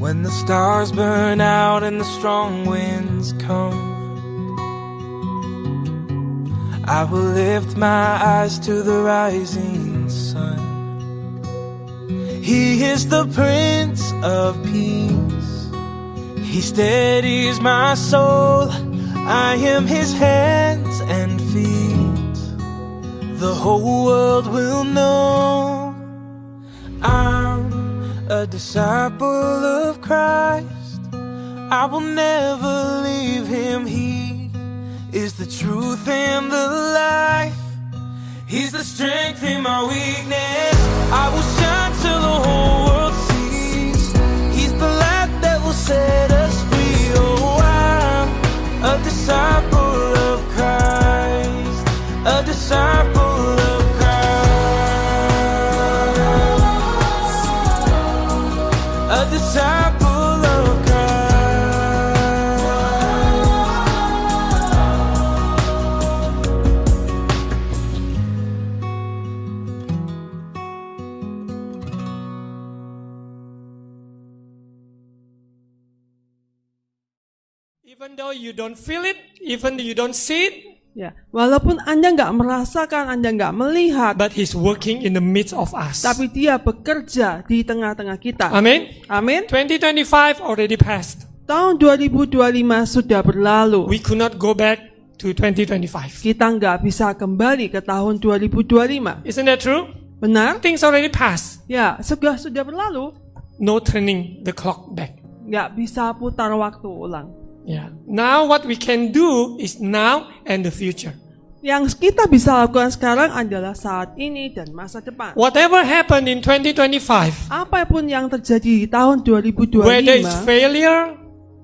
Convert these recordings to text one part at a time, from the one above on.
When the stars burn out and the strong winds come, I will lift my eyes to the rising sun. He is the Prince of Peace. He steadies my soul. I am His hands and feet. The whole world will know I'm a disciple of Christ. I will never leave Him. He is the truth and the life. He's the strength in my weakness. I will shine till the whole world sees. He's the light that will set us free. Oh, I'm a disciple of Christ. A disciple of Christ. A disciple of Christ. Even though you don't feel it, even though you don't see it, Ya, walaupun Anda nggak merasakan, Anda nggak melihat, but He's working in the midst of us. tapi Dia bekerja di tengah-tengah kita. Amen. Amin. 2025 already passed. Tahun 2025 sudah berlalu. We could not go back to 2025. Kita nggak bisa kembali ke tahun 2025. Isn't that true? Benar? Things already passed. Ya, sudah berlalu. No turning the clock back. Nggak bisa putar waktu ulang. Yeah. Now what we can do is now and the future. Yang kita bisa lakukan sekarang adalah saat ini dan masa depan. Whatever happened in 2025, Apapun yang terjadi di tahun 2025, whether it's failure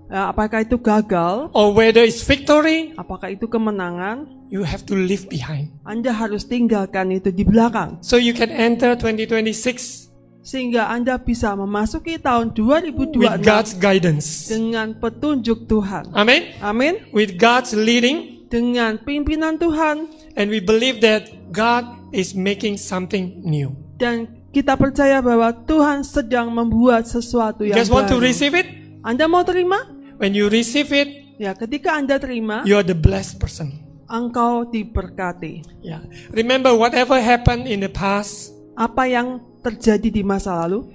apakah itu gagal, or whether it's victory, apakah itu kemenangan, you have to leave behind. Anda harus tinggalkan itu di belakang. So you can enter 2026 Sehingga Anda bisa memasuki tahun with 2026 God's guidance. dengan petunjuk Tuhan. Amen. Amin. With God's leading, Dengan pimpinan Tuhan. and we believe that God is making something new. Dan kita percaya bahwa Tuhan sedang membuat sesuatu You yang guys want to baru. receive it? Anda mau terima? When you receive it, Ya, ketika Anda terima, you are the blessed person. engkau diberkati. Yeah. Remember whatever happened in the past. Apa yang terjadi di masa lalu,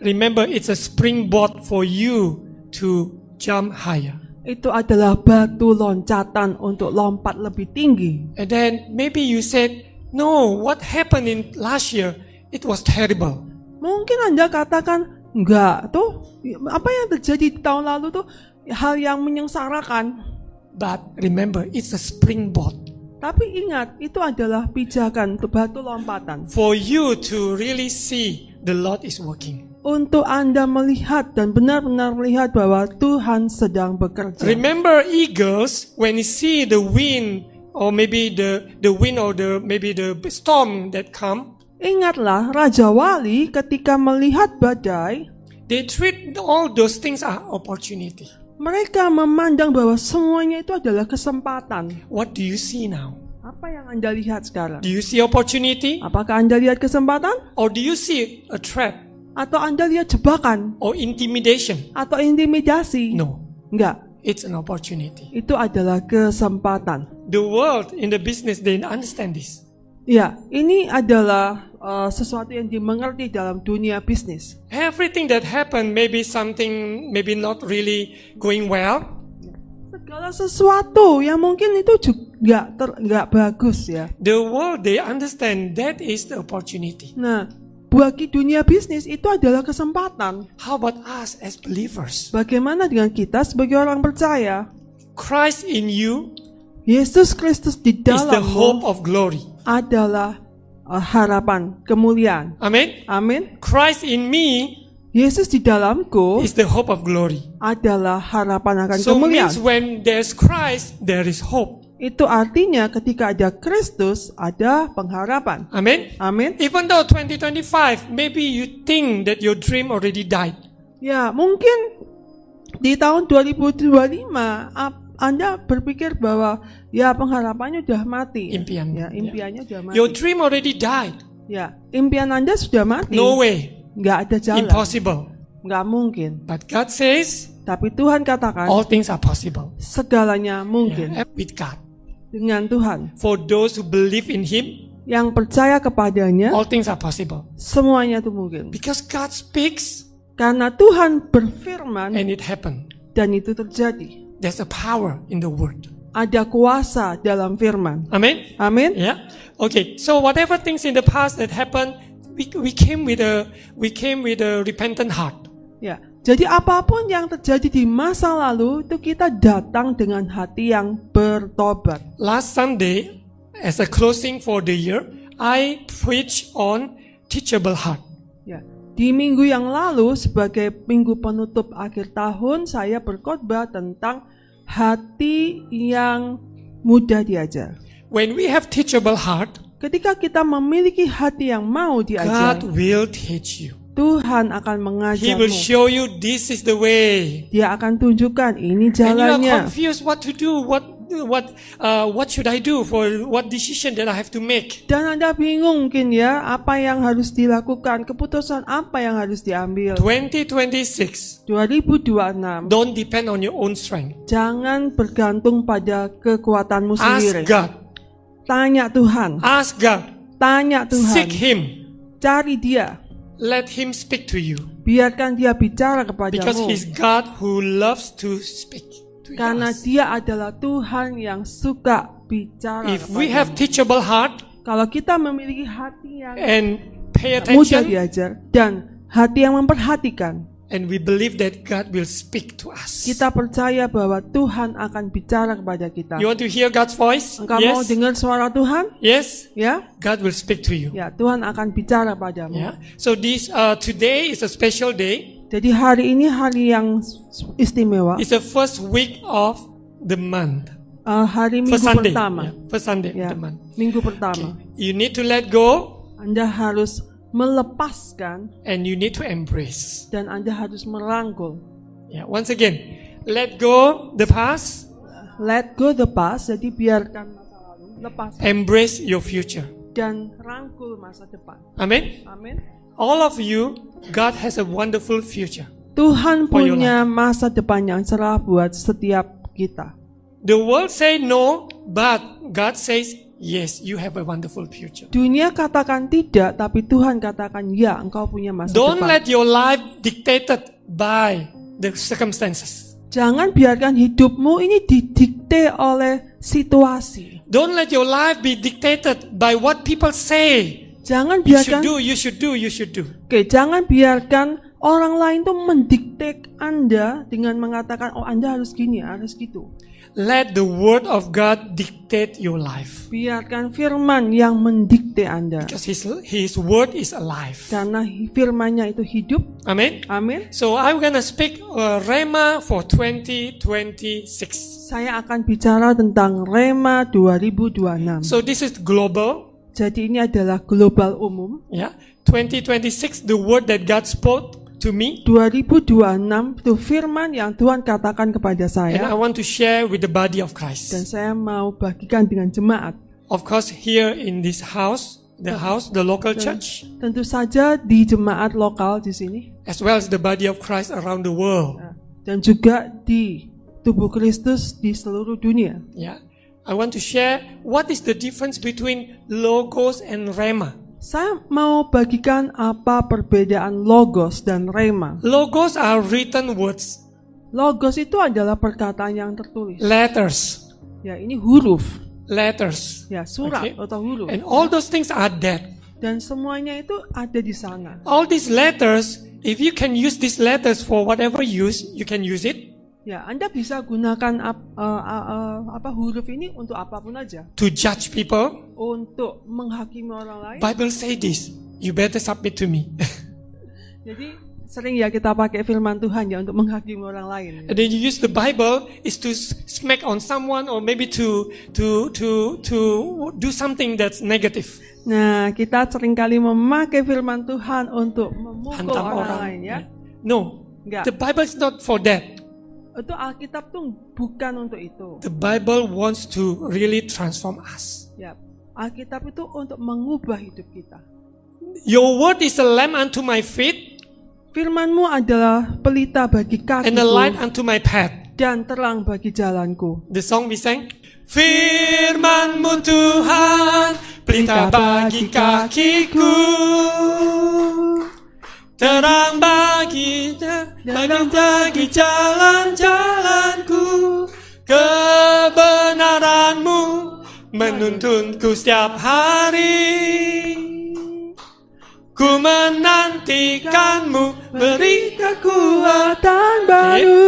Remember it's a springboard for you to jump higher. itu adalah batu loncatan untuk lompat lebih tinggi. And then maybe you said, no, what happened in last year? It was terrible. Mungkin Anda katakan, enggak, tuh apa yang terjadi di tahun lalu tuh hal yang menyengsarakan. But remember, it's a springboard Tapi ingat, itu adalah pijakan untuk batu lompatan. for you to really see the Lord is working. Untuk Anda melihat dan benar-benar melihat bahwa Tuhan sedang bekerja. Remember eagles, when you see the wind or maybe the wind or maybe the storm that come, Ingatlah Raja Wali ketika melihat badai, they treat all those things as opportunity. mereka memandang bahwa semuanya itu adalah kesempatan. What do you see now? Apa yang Anda lihat sekarang? Do you see opportunity? Apakah Anda lihat kesempatan? Or do you see a trap Atau Anda lihat jebakan? or intimidation? Atau intimidasi? No, Enggak, it's an opportunity. itu adalah kesempatan. The world in the business, they understand this. Ya, ini adalah sesuatu yang dimengerti dalam dunia bisnis. Everything that happened, maybe something, maybe not really going well, Segala sesuatu yang mungkin itu juga nggak bagus ya. the world, they understand that is the opportunity. Nah, bagi dunia bisnis itu adalah kesempatan. How about us as believers? Bagaimana dengan kita sebagai orang percaya? Christ in you Yesus Kristus di is the hope dalammu of glory. adalah harapan kemuliaan. Amen. Amin. Christ in me Yesus di dalamku is the hope of glory. adalah harapan akan So kemuliaan. means when there's Christ, there is hope. Itu artinya ketika ada Kristus, ada pengharapan. Amen. Amin. Even though 2025, maybe you think that your dream already died. Ya, mungkin di tahun 2025 Anda berpikir bahwa ya pengharapannya sudah mati. Impian. Ya, impiannya sudah mati. Your dream already died. Ya, impian Anda sudah mati. No way. Nggak ada jalan. Impossible. nggak mungkin. But God says Tapi Tuhan katakan all things are possible. segalanya mungkin Yeah, with God. dengan Tuhan. For those who believe in Him, Yang percaya kepadanya, all things are possible. semuanya itu mungkin. Because God speaks Karena Tuhan berfirman and it happened. dan itu terjadi. There's a power in the word. Ada kuasa dalam firman. Amen. Amin. Yeah. Okay. So whatever things in the past that happened, we came with a repentant heart. Ya, jadi apapun yang terjadi di masa lalu itu kita datang dengan hati yang bertobat. Last Sunday, as a closing for the year, I preached on teachable heart. Ya, di minggu yang lalu sebagai minggu penutup akhir tahun saya berkhotbah tentang hati yang mudah diajar. When we have teachable heart, Ketika kita memiliki hati yang mau diajar, God will teach you. Tuhan akan He will mengajarmu. show you this is the way. Dia akan tunjukkan ini And you are jalannya. confused what to do. What should I do for what decision that I have to make? Dan Anda bingung mungkin ya, apa yang harus dilakukan, keputusan apa yang harus diambil. 2026. 2026, Don't depend on your own strength. jangan bergantung pada kekuatanmu Ask sendiri. God. Tanya Tuhan, Ask God. tanya Seek Tuhan, Him. cari Dia. Let Him speak to you. Biarkan Dia bicara Because kepadamu. He's God who loves to speak to Karena us. Dia adalah Tuhan yang suka bicara If we have kepadamu. teachable heart Kalau kita memiliki hati yang and pay mudah attention, diajar dan hati yang memperhatikan, and we believe that God will speak to us. kita percaya bahwa Tuhan akan bicara kepada kita. You want to hear God's voice? Engkau mau Yes. dengar suara Tuhan? Yes. Ya, God will speak to you. ya Tuhan akan bicara padamu. Yeah. So today is a special day. Jadi hari ini hari yang istimewa. It's the first week of the month. Hari minggu First Sunday. pertama. Yeah, first Sunday Ya, of the month. minggu pertama. You need to let go Anda harus melepaskan and you need to embrace. dan Anda harus merangkul. Yeah. Once again, let go the past, Let go the past, jadi biarkan masa lalu, lepaskan embrace your future. dan rangkul masa depan. Amen. Amin. All of you, God has a wonderful future. Tuhan For your punya masa depan yang cerah buat setiap kita. The world say no, but God says yes, you have a wonderful future. Dunia katakan tidak, tapi Tuhan katakan ya, engkau punya masa Don't depan. let your life dictated by the circumstances. Jangan biarkan hidupmu ini didikte oleh situasi. Don't let your life be dictated by what people say. Jangan You should biarkan, do, you should do, you should do. Oke, jangan biarkan orang lain tuh mendikte Anda dengan mengatakan, oh Anda harus gini, harus gitu. Let the word of God dictate your life. Biarkan firman yang mendikte Anda. Because his word is alive. Karena firmannya itu hidup. Amen. Amin. So I'm gonna speak Rhema for 2026. Saya akan bicara tentang Rema 2026. So this is global. Jadi ini adalah global umum. Yeah. 2026, the word that God spoke to me. 2026 itu firman yang Tuhan katakan kepada And I saya. want to share with the body of Dan Christ. saya mau bagikan dengan jemaat. Of course, here in this house, the local church, Tentu saja di jemaat lokal di sini. as well as the body of Christ around the world. Dan juga di tubuh Kristus di seluruh dunia. Yeah. I want to share what is the difference between logos and rhema. Saya mau bagikan apa perbedaan logos dan rema. Logos are written words, Logos itu adalah perkataan yang tertulis. letters, Ya, ini huruf. letters. Ya, surat Okay. atau huruf. And all those things are dead. Dan semuanya itu ada di sana. All these letters, if you can use these letters for whatever use, you can use it Ya, Anda bisa gunakan huruf ini untuk apapun aja. to judge people. Untuk menghakimi orang lain. Bible say this, you better submit to me. Jadi sering ya kita pakai firman Tuhan ya untuk menghakimi orang lain. And then you use the Bible is to smack on someone or maybe to do something that's negative. Nah, kita seringkali memakai firman Tuhan untuk memukul Hantam orang orang. lain ya. No, Enggak. the Bible is not for that. Itu Alkitab tuh bukan untuk itu. The Bible wants to really transform us. Ya, Alkitab itu untuk mengubah hidup kita. Your word is a lamp unto my feet Firman-Mu adalah pelita bagi and a light kakiku unto my path. dan terang bagi jalanku. The song we sang. Firman-Mu Tuhan, pelita bagi kakiku, terang bagi jalan-jalanku, kebenaran-Mu menuntunku setiap hari. Ku menantikan-Mu, beri Kekuatan baru.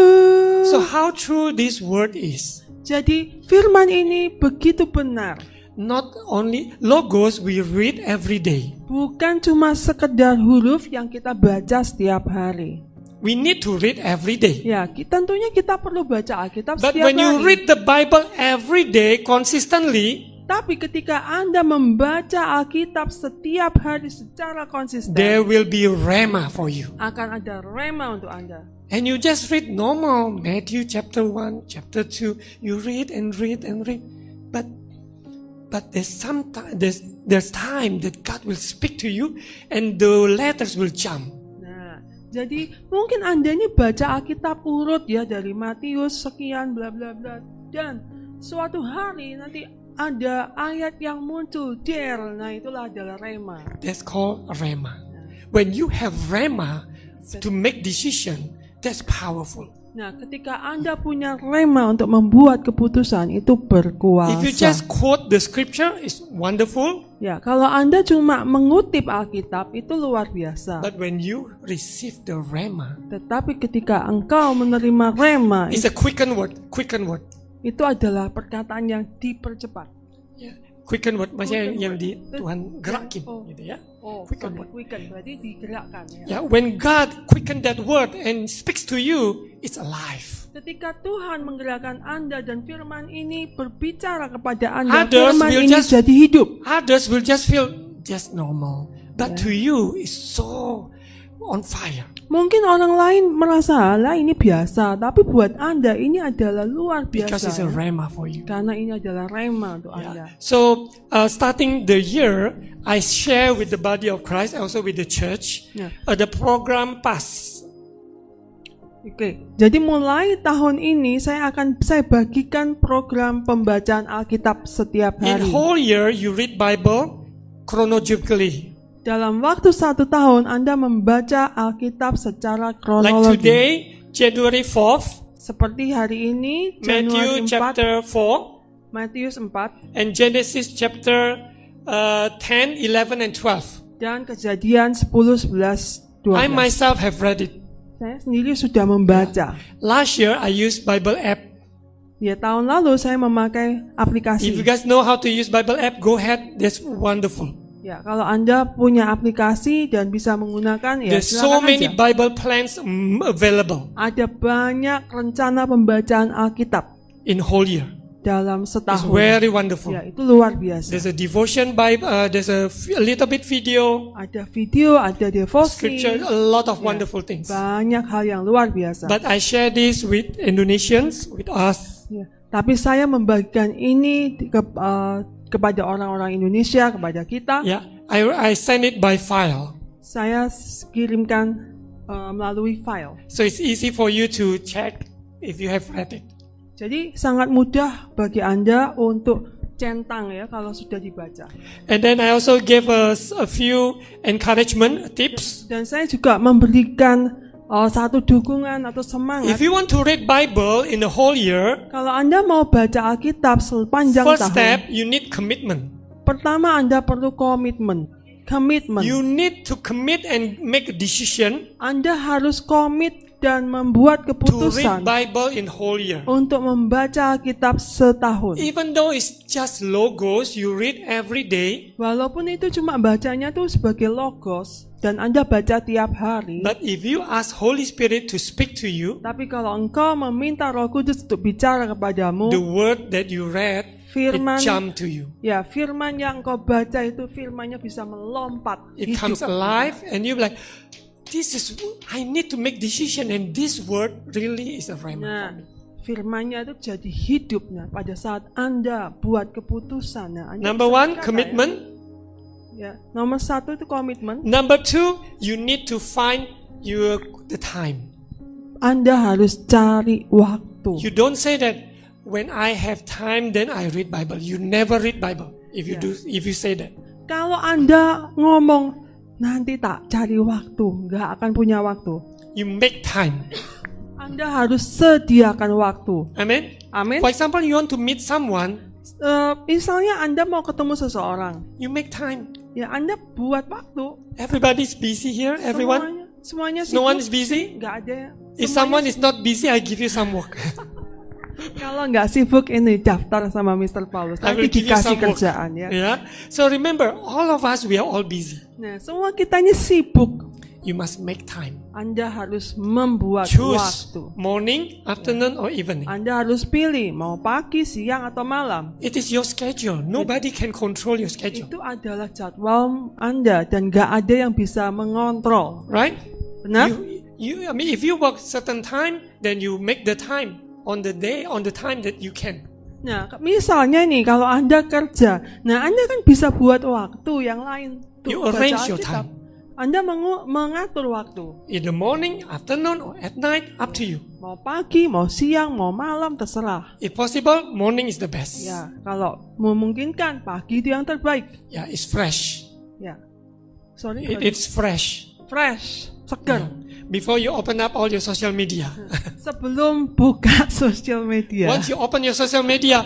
So how true this word is. Jadi firman ini begitu benar. Not only logos we read every day. Bukan cuma sekedar huruf yang kita baca setiap hari. We need to read every day. Ya, tentunya kita perlu baca Alkitab But setiap when you hari. read the Bible every day consistently, Tapi ketika Anda membaca Alkitab setiap hari secara konsisten, there will be rhema for you. akan ada rema untuk Anda. And you just read normal Matthew chapter 1, chapter 2. You read and read and read. But there's time that God will speak to you and the letters will jump. Nah, jadi mungkin Anda ini baca Alkitab urut ya dari Matius sekian bla bla bla, dan suatu hari nanti ada ayat yang muncul der, nah itulah adalah rema. That's called rhema. When you have rhema to make decision, that's powerful. Nah, ketika Anda punya rema untuk membuat keputusan, itu berkuasa. If you just quote the scripture, it's wonderful. Ya, kalau Anda cuma mengutip Alkitab, itu luar biasa. But when you receive the rhema, Tetapi ketika engkau menerima rema, it's a quicken word. itu adalah perkataan yang dipercepat. Yeah. Quicken word, maksudnya Quicken yang word. Tuhan gerakin, Oh. gitu ya. Oh, Quicken sorry, word. quicken berarti digerakkan ya. Yeah, when God quicken that word and speaks to you, it's alive. Ketika Tuhan menggerakkan Anda dan firman ini berbicara kepada Anda, Others firman will ini just- jadi hidup. Others will just feel just normal, but to you, it's so on fire. Mungkin orang lain merasa, lah ini biasa, tapi buat Anda ini adalah luar Because it's biasa. a Ya. rhema for you. Karena ini adalah rema untuk Anda. Yeah. So, starting the year, I share with the body of Christ, also with the church, Yeah. The program PAS. Oke, jadi mulai tahun ini saya bagikan program pembacaan Alkitab setiap In hari. whole year, you read Bible chronologically. Dalam waktu 1 tahun Anda membaca Alkitab secara Like kronologi. today, January 4th, Seperti hari ini Matthew Januari 4, chapter 4, Matius 4 and Genesis chapter 10, 11, and 12. dan Kejadian 10, 11, 12. I myself have read it. Saya sendiri sudah membaca. Last year, I used Bible app. Ya, tahun lalu saya memakai aplikasi. If you guys know how to use Bible app, go ahead. That's wonderful. Ya, kalau Anda punya aplikasi dan bisa menggunakan, ya There's so silakan many aja. Bible plans available Ada banyak rencana pembacaan Alkitab in whole year. dalam It's setahun. very wonderful. Ya, itu luar biasa. There's a devotion Bible. There's a little bit video, Ada video, ada devosi, scripture, a lot of wonderful things. banyak hal yang luar biasa. But I share this with Indonesians, with us. Ya, tapi saya membagikan ini kepada orang-orang Indonesia, kepada kita. Yeah, I send it by file, Saya kirimkan melalui file. so it's easy for you to check if you have read it. Jadi sangat mudah bagi Anda untuk centang ya kalau sudah dibaca. And then I also give us a few encouragement tips. Dan saya juga memberikan satu dukungan atau semangat. If you want to read Bible in the whole year, Kalau Anda mau baca Alkitab sepanjang first tahun, step you need commitment. pertama Anda perlu komitmen. You need to commit and make a decision Anda harus komit dan membuat to read keputusan Bible in whole year. untuk membaca Alkitab setahun. Even though it's just logos, you read every day. Walaupun itu cuma bacanya tuh sebagai logos dan Anda baca tiap hari, But if you ask Holy Spirit to speak to you, tapi kalau engkau meminta Roh Kudus untuk bicara kepadamu, the word that you read, Firman, it jump to you. ya firman yang engkau baca itu firmannya bisa melompat, It hidup. comes alive and you're like, I need to make decision and this word really is a rhema Nah, for me. firmannya itu jadi hidup. Nah, pada saat Anda buat keputusan, nah, Anda Number bisa one, berkata, commitment. Ya, nomor 1 itu komitmen. Number two, you need to find the time. Anda harus cari waktu. You don't say that when I have time then I read Bible. You never read Bible if you say that. Kalau Anda ngomong nanti tak cari waktu, nggak akan punya waktu. You make time. Anda harus sediakan waktu. Amen. Amin. For example, you want to meet someone, Misalnya Anda mau ketemu seseorang, you make time. ya Anda buat waktu. Everybody's busy here. Everyone. Semuanya sibuk. No one is busy. Nggak ada. If someone is not busy, I give you some work. Kalau nggak sibuk ini daftar sama Mr. Paulus. I will Nanti give you dikasih some work. kerjaan ya. Yeah. So remember, all of us we are all busy. Nah, semua kita ini sibuk. You must make time. Anda harus membuat Choose waktu. morning, afternoon, or evening. Anda harus pilih mau pagi, siang atau malam. It is your schedule. Nobody can control your schedule. Itu adalah jadwal Anda dan nggak ada yang bisa mengontrol. Right? Benar? I mean, if you work certain time, then you make the time on the day, on the time that you can. Nah, misalnya nih kalau Anda kerja, nah Anda kan bisa buat waktu yang lain. You baca arrange your Alkitab. time. Anda mengatur waktu. In the morning, afternoon, or at night, up to you. Mau pagi, mau siang, mau malam, terserah. If possible, morning is the best. Ya, kalau memungkinkan pagi itu yang terbaik. Yeah, it's fresh. Ya, sorry, It's fresh. fresh, segar. Before you open up all your social media. Sebelum buka sosial media. Once you open your social media,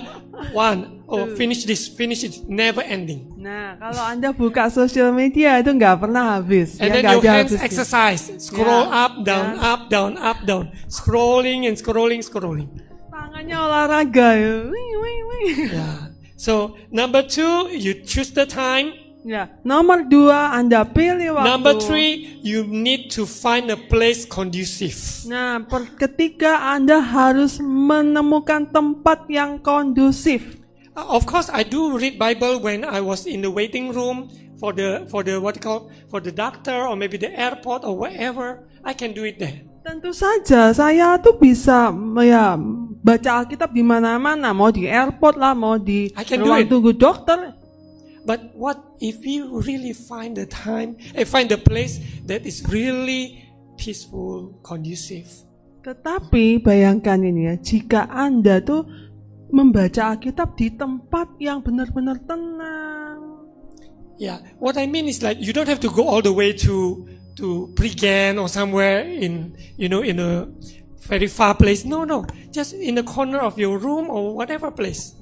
finish it, never ending. Nah, kalau Anda buka sosial media itu nggak pernah habis. And ya, then nggak your ada hands habisnya. exercise. Scroll Yeah. up, down, Yeah. up, down, up, down. Scrolling and scrolling. Tangannya olahraga ya. Wih, wih, wih. Yeah. So, number 2, you choose the time. Ya, nomor 2 Anda pilih waktu. Number 3, you need to find a place conducive. Nah, ketiga Anda harus menemukan tempat yang kondusif. Of course, I do read Bible when I was in the waiting room for the doctor or maybe the airport or wherever. I can do it there. Tentu saja saya tuh bisa ya baca Alkitab di mana-mana, mau di airport lah, mau di I can do ruang it. tunggu dokter. But what if you really find the place that is really peaceful, conducive? Tetapi bayangkan ini ya, jika Anda tuh membaca Alkitab di tempat yang benar-benar tenang. Yeah, what I mean is like you don't have to go all the way to Prigen or somewhere in a very far place. No, just in the corner of your room or whatever place.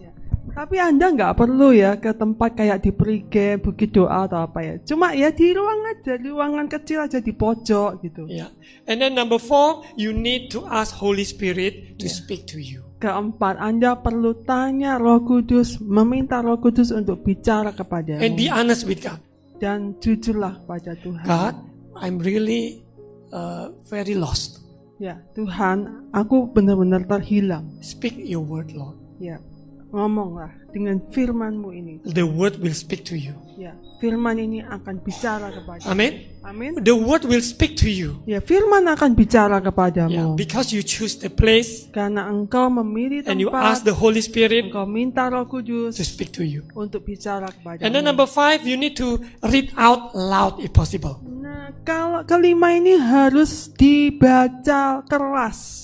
Tapi Anda nggak perlu ya ke tempat kayak di Prigen, Bukit Doa atau apa ya. Cuma ya di ruangan kecil aja di pojok gitu. Yeah. And then number 4, you need to ask Holy Spirit to speak to you. Keempat, Anda perlu tanya Roh Kudus, meminta Roh Kudus untuk bicara kepadamu. And be honest with God. Dan jujurlah pada Tuhan. God, I'm really very lost. Ya, Tuhan, aku benar-benar terhilang. Speak your word, Lord. Ya, ngomonglah dengan firman-Mu ini. The word will speak to you. Ya, firman ini akan bicara kepadamu. Amen. Amin. The word will speak to you. Ya, firman akan bicara Yeah, kepadamu. because you choose the place Karena engkau memilih and you ask tempat, the Holy Spirit engkau minta Roh Kudus to speak to you. untuk bicara kepadamu. And then number 5, you need to read out loud if possible. Nah, kalau kelima ini harus dibaca keras.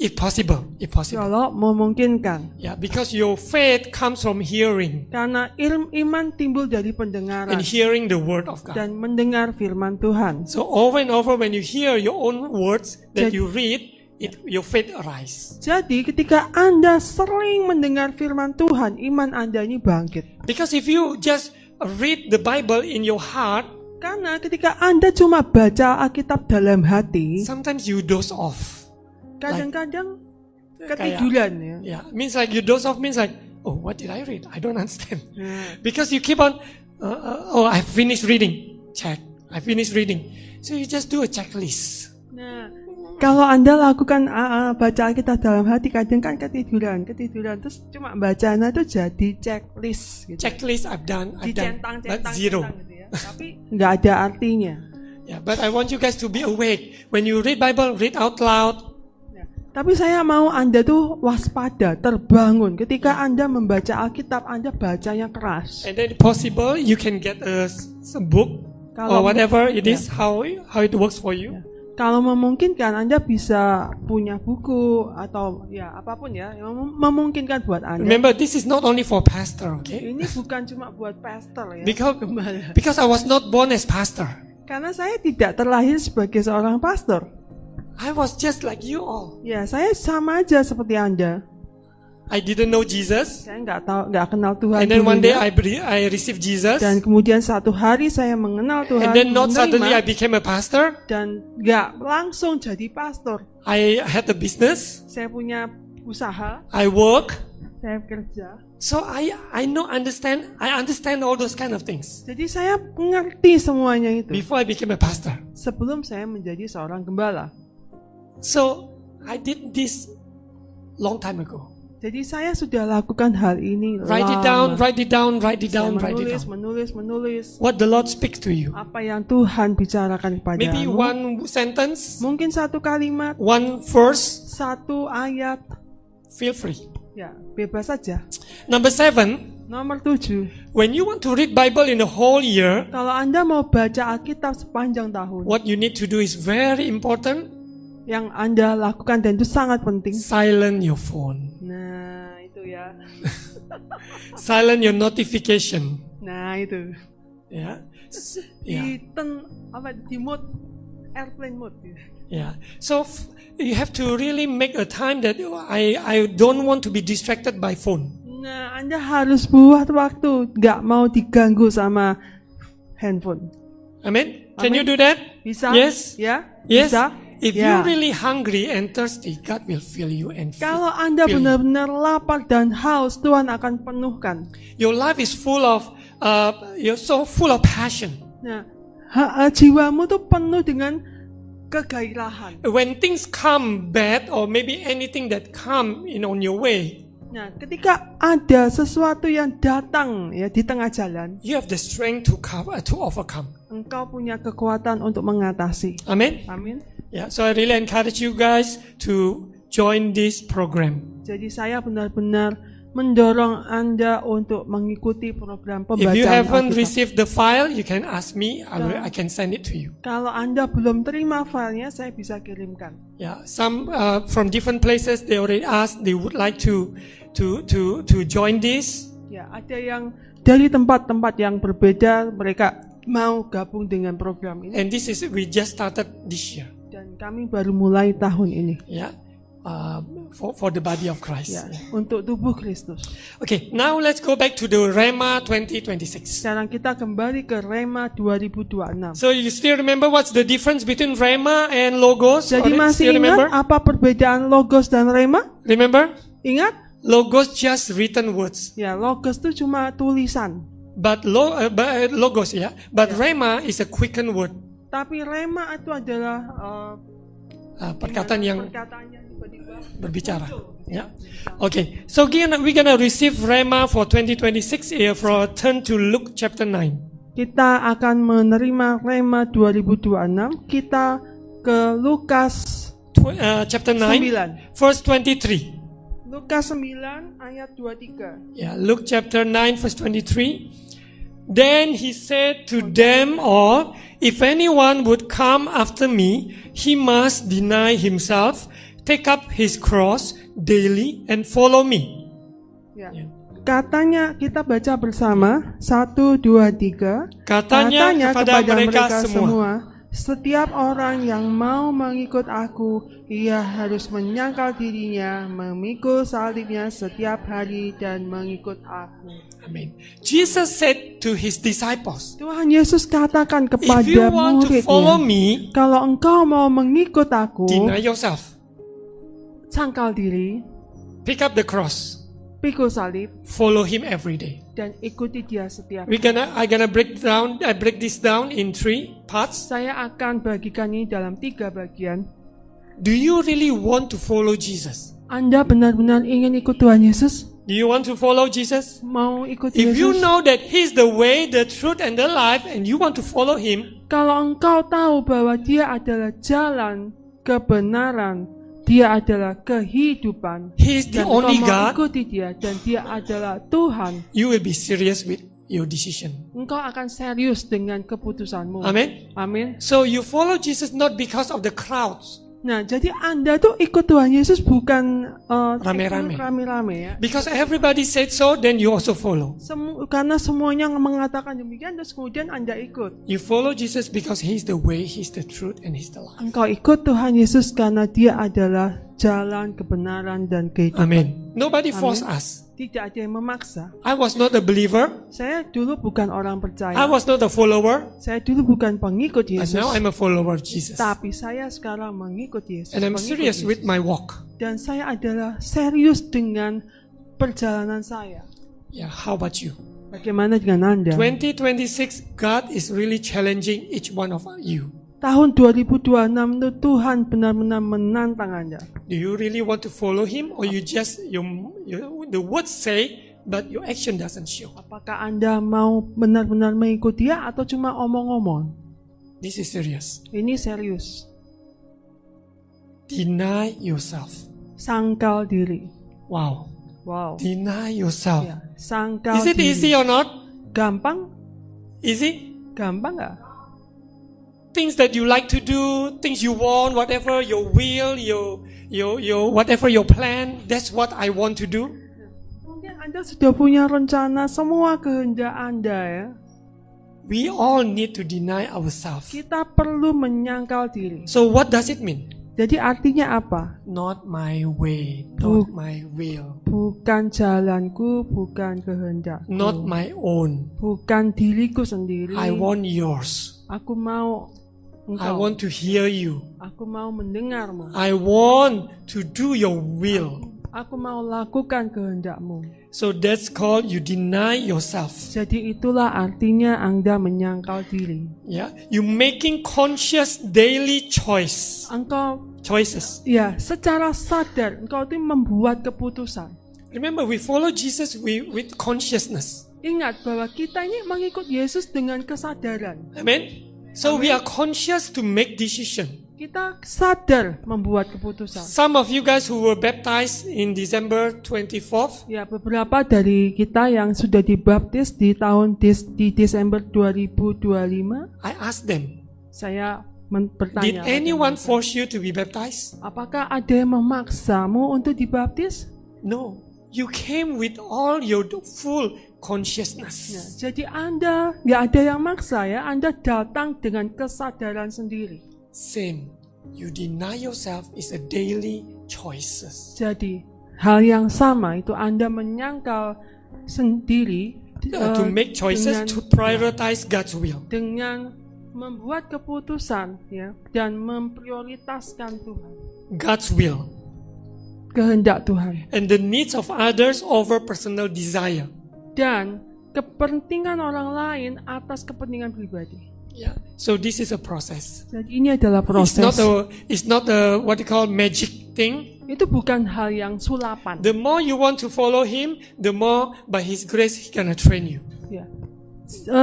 If possible. Kalau memungkinkan. Yeah, because your faith comes from hearing Karena iman timbul dari pendengaran and hearing the word of God. dan mendengar firman Tuhan. So over and over when you hear your own words that you read, your faith arise. Jadi ketika Anda sering mendengar firman Tuhan, iman Anda ini bangkit. Because if you just read the Bible in your heart, Karena ketika Anda cuma baca Alkitab dalam hati, sometimes you doze off. kadang-kadang ketiduran ya. Yeah, means like you doze off means like, oh, what did I read? I don't understand. Nah, Because you keep on, I finished reading. Check. I finished reading. So you just do a checklist. nah, kalau Anda lakukan baca Alkitab dalam hati, kadang kan ketiduran, terus cuma bacanya itu jadi checklist gitu. Checklist I've done, but Dicentang-centang zero. gitu ya. Tapi nggak ada artinya. Yeah, but I want you guys to be awake. When you read Bible, read out loud. Tapi saya mau Anda tuh waspada, terbangun. Ketika Anda membaca Alkitab, Anda baca yang keras. And then if possible, you can get a book or Kalau- whatever it is, how it works for you. Kalau memungkinkan, Anda bisa punya buku atau ya apapun ya yang memungkinkan buat Anda. Remember, this is not only for pastor, okay? Ini bukan cuma buat pastor ya. Gembala. Because I was not born as pastor. Karena saya tidak terlahir sebagai seorang pastor. I was just like you all. Ya, saya sama aja seperti Anda. I didn't know Jesus. Saya nggak kenal Tuhan. And then one day dulunya. I received Jesus. Dan kemudian satu hari saya mengenal Tuhan. And then not menerima, suddenly I became a pastor. dan nggak langsung jadi pastor. I had a business. Saya punya usaha, I work. saya kerja. So I understand all those kind of things Jadi saya mengerti semuanya itu before I became a pastor. sebelum saya menjadi seorang gembala. So I did this long time ago. Jadi saya sudah lakukan hal ini Write it lama. down, write it down, write it Saya down, write it menulis, down. menulis What the Lord speaks to you. apa yang Tuhan bicarakan Maybe kepadamu. one sentence, Mungkin satu kalimat, one verse. satu ayat, Feel free. ya bebas saja. Number 7. Nomor 7, When you want to read Bible in a whole year, kalau Anda mau baca Alkitab sepanjang tahun, what you need to do is very important. yang Anda lakukan dan itu sangat penting. Silent your phone. Nah, itu ya. Silent your notification. Nah, itu. Yeah. Yeah. Di mode airplane mode. Yeah. So you have to really make a time that I don't want to be distracted by phone. Nah, Anda harus buat waktu, nggak mau diganggu sama handphone. Amen. Can Amen. you do that? Bisa? Yes. Ya? Yes. Bisa? If Ya. you're really hungry and thirsty, God will fill you and Kalau Anda fill you. benar-benar lapar dan haus, Tuhan akan penuhkan. Your life is full of you're so full of passion. Nah, jiwamu tuh penuh dengan kegairahan. When things come bad or maybe anything that come on your way, Nah, ketika ada sesuatu yang datang ya di tengah jalan, you have the strength to overcome. engkau punya kekuatan untuk mengatasi. Amen. Amin. Yeah. So I really encourage you guys to join this program. Jadi saya benar-benar mendorong Anda untuk mengikuti program If you pembacaan haven't Alkitab. received the file, you can ask me. I can send it to you. Kalau Anda belum terima filenya, saya bisa kirimkan. Yeah. Some from different places they already asked they would like to join this. Ya, ada yang dari tempat-tempat yang berbeda, mereka mau gabung dengan program ini. And this is we just started this year. Dan kami baru mulai tahun ini. Yeah. For the body of Christ. Ya, untuk tubuh Kristus. Okay, now let's go back to the Rhema 2026. Sekarang kita kembali ke Rema 2026. So you still remember what's the difference between Rhema and Logos? Jadi masih Still ingat remember? apa perbedaan Logos dan Rema? Remember? Ingat? Logos just written words. Ya, Logos itu cuma tulisan. But Logos, yeah. But Rhema is a quickened word. Tapi Rema itu adalah Perkataan yang perkataan yang tiba-tiba berbicara. Yeah. Okay. So we're gonna receive Rhema for 2026 here. Turn to Luke chapter 9. kita akan menerima Rema 2026. Kita ke Lukas Chapter 9, 9. verse 23. Lukas 9 ayat 23. Yeah, Luke chapter 9, verse 23. Then he said to them all, if anyone would come after me, he must deny himself, take up his cross daily, and follow me. Ya. Ya. Katanya kita baca bersama 1, 2, 3. Katanya kepada mereka semua, setiap orang yang mau mengikut aku, ia harus menyangkal dirinya, memikul salibnya setiap hari dan mengikut aku. Amen. Jesus said to his disciples, Tuhan Yesus katakan if you kepada want to follow muridnya, me, kalau engkau mau mengikut aku, deny yourself, sangkal diri, pick up the cross, pikul salib, follow him every day. dan ikuti dia setiap. I gonna break this down in 3 parts. Saya akan bagikan ini dalam 3 bagian. Do you really want to follow Jesus? Anda benar-benar ingin ikut Tuhan Yesus? Do you want to follow Jesus? Mau ikut If you Yesus? know that He's the way, the truth, and the life, and you want to follow Him, Kalau engkau tahu bahwa dia adalah jalan, kebenaran, dia adalah kehidupan, He is the dan only engkau mau God, ikuti dia, dan dia adalah Tuhan, you will be serious with your decision. Engkau akan serius dengan keputusanmu. Amen. Amin. So you follow Jesus not because of the crowds, Nah, jadi Anda tuh ikut Tuhan Yesus bukan Rame-rame. rame-rame ya. because everybody said so. Then you also follow. Karena semuanya mengatakan demikian, terus kemudian Anda ikut. You follow Jesus because He's the way, He's the truth, and He's the life. Engkau ikut Tuhan Yesus karena Dia adalah jalan kebenaran dan kehidupan. Amen. Nobody Amen. forced us. Tidak ada yang memaksa. I was not a believer. Saya dulu bukan orang percaya. I was not a follower. Saya dulu bukan pengikut But Yesus. now I'm a follower of Jesus. Tapi saya sekarang mengikut Yesus. And I'm Pengikut serious Yesus. with my walk. Dan saya adalah serius dengan perjalanan saya. Yeah, how about you? Bagaimana dengan Anda? 2026, God is really challenging each one of you. Tahun 2026 itu Tuhan benar-benar menantang Anda. Do you really want to follow Him, or you just the words say, but your action doesn't show? Apakah Anda mau benar-benar mengikuti Dia atau cuma omong-omong? This is serious. Ini serius. Deny yourself. Sangkal diri. Wow. Wow. Deny yourself. Ya, sangkal Is it diri. easy or not? Gampang? Easy? Gampang nggak? Things that you like to do, things you want, whatever your will, your whatever your plan, that's what I want to do. Mungkin Anda sudah punya rencana semua kehendak Anda ya. We all need to deny ourselves. Kita perlu menyangkal diri. So what does it mean? Jadi artinya apa? Not my way, not my will, Bukan jalanku, bukan kehendakku. not my own. Bukan diriku sendiri. I want yours. Aku mau I engkau. want to hear you. Aku mau mendengarmu. I want to do your will. Aku mau lakukan kehendakmu. So that's called you deny yourself. Jadi itulah artinya Anda menyangkal diri. Yeah, you making conscious daily choices. Ya, secara sadar engkau itu membuat keputusan. Remember, we follow Jesus with consciousness. Ingat bahwa kita ini mengikut Yesus dengan kesadaran. Amen. So we are conscious to make decision. Kita sadar membuat keputusan. Some of you guys who were baptized in December 24th, Ya, beberapa dari kita yang sudah dibaptis di Desember 2025, I asked them, saya did bertanya, anyone force you to be baptized? apakah ada yang memaksamu untuk dibaptis? No. You came with all your full Ya, consciousness. jadi Anda nggak ada yang maksa ya, Anda datang dengan kesadaran sendiri. Same. You deny yourself is a daily choices. Jadi hal yang sama itu Anda menyangkal sendiri To make choices dengan- to prioritize God's will. dengan membuat keputusan ya dan memprioritaskan Tuhan, God's will. kehendak Tuhan And the needs of others over personal desire. dan kepentingan orang lain atas kepentingan pribadi. Yeah. So this is a process. Jadi ini adalah proses. It's not a what you call magic thing. Itu bukan hal yang sulapan. The more you want to follow Him, the more by His grace He gonna train you. Ya.